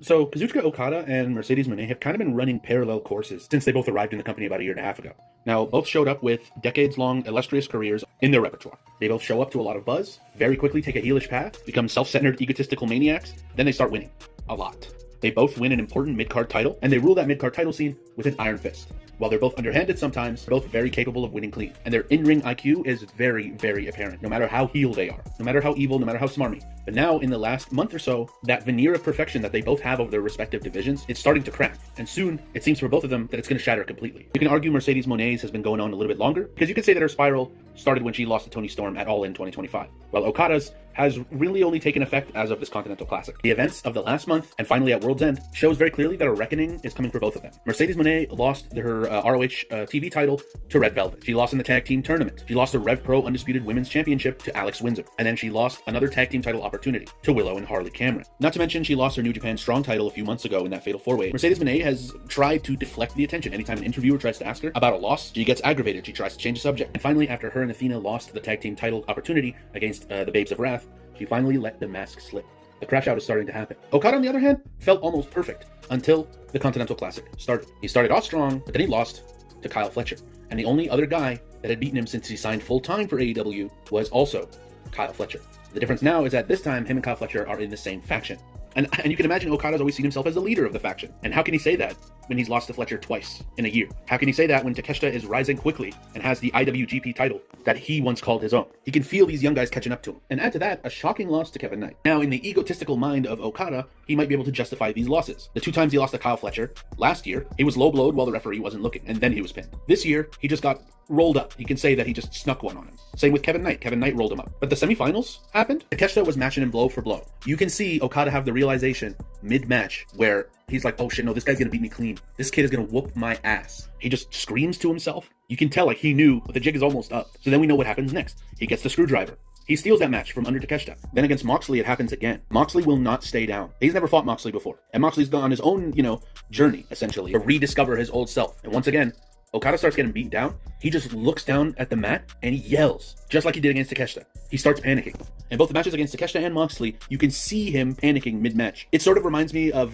So, Kazuchika Okada and Mercedes Mone have kind of been running parallel courses since they both arrived in the company about a year and a half ago. Now, both showed up with decades-long illustrious careers in their repertoire. They both show up to a lot of buzz, very quickly take a heelish path, become self-centered, egotistical maniacs, then they start winning. A lot. They both win an important mid-card title, and they rule that mid-card title scene with an iron fist. While they're both underhanded sometimes, they're both very capable of winning clean. And their in-ring IQ is very, very apparent, no matter how heel they are, no matter how evil, no matter how smarmy. But now, in the last month or so, that veneer of perfection that they both have over their respective divisions, it's starting to crack. And soon, it seems for both of them that it's going to shatter completely. You can argue Mercedes Moné's has been going on a little bit longer, because you could say that her spiral started when she lost to Toni Storm at All In 2025, while Okada's has really only taken effect as of this Continental Classic. The events of the last month, and finally at World's End, shows very clearly that a reckoning is coming for both of them. Mercedes Moné lost her ROH TV title to Red Velvet. She lost in the tag team tournament. She lost the Rev Pro Undisputed Women's Championship to Alex Windsor. And then she lost another tag team title opportunity to Willow and Harley Cameron. Not to mention, she lost her New Japan Strong title a few months ago in that Fatal 4-Way. Mercedes Moné has tried to deflect the attention. Anytime an interviewer tries to ask her about a loss, she gets aggravated. She tries to change the subject. And finally, after her and Athena lost the tag team title opportunity against the Babes of Wrath, she finally let the mask slip. The crash out is starting to happen. Okada, on the other hand, felt almost perfect until the Continental Classic started. He started off strong, but then he lost to Kyle Fletcher. And the only other guy that had beaten him since he signed full-time for AEW was also Kyle Fletcher. The difference now is that this time, him and Kyle Fletcher are in the same faction. And you can imagine Okada's always seen himself as the leader of the faction. And how can he say that when he's lost to Fletcher twice in a year? How can he say that when Takeshita is rising quickly and has the IWGP title that he once called his own? He can feel these young guys catching up to him. And add to that, a shocking loss to Kevin Knight. Now, in the egotistical mind of Okada, he might be able to justify these losses. The 2 times he lost to Kyle Fletcher, last year, he was low-blowed while the referee wasn't looking, and then he was pinned. This year, he just got rolled up. He can say that he just snuck one on him. Same with Kevin Knight. Kevin Knight rolled him up. But the semifinals happened. Takeshita was matching him blow for blow. You can see Okada have the realization mid-match where he's like, oh shit, no, this guy's gonna beat me clean. This kid is gonna whoop my ass. He just screams to himself. You can tell like he knew the jig is almost up. So then we know what happens next. He gets the screwdriver. He steals that match from under Takeshita. Then against Moxley, it happens again. Moxley will not stay down. He's never fought Moxley before. And Moxley's gone on his own, journey, essentially, to rediscover his old self. And once again, Okada starts getting beat down. He just looks down at the mat and he yells, just like he did against Takeshita. He starts panicking. In both the matches against Takeshita and Moxley, you can see him panicking mid-match. It sort of reminds me of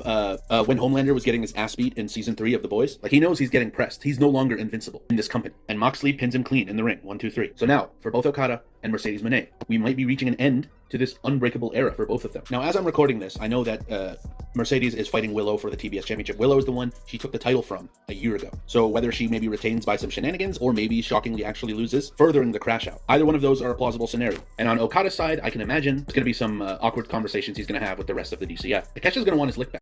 when Homelander was getting his ass beat in season 3 of The Boys. Like, he knows he's getting pressed. He's no longer invincible in this company. And Moxley pins him clean in the ring. 1, 2, 3. So now, for both Okada and Mercedes Moné, we might be reaching an end to this unbreakable era for both of them. Now, as I'm recording this, I know that Mercedes is fighting Willow for the TBS Championship. Willow is the one she took the title from a year ago. So whether she maybe retains by some shenanigans or maybe shockingly actually loses, furthering the crash out. Either one of those are a plausible scenario. And on Okada's side, I can imagine there's going to be some awkward conversations he's going to have with the rest of the DCF. Takeshi's going to want his lick back.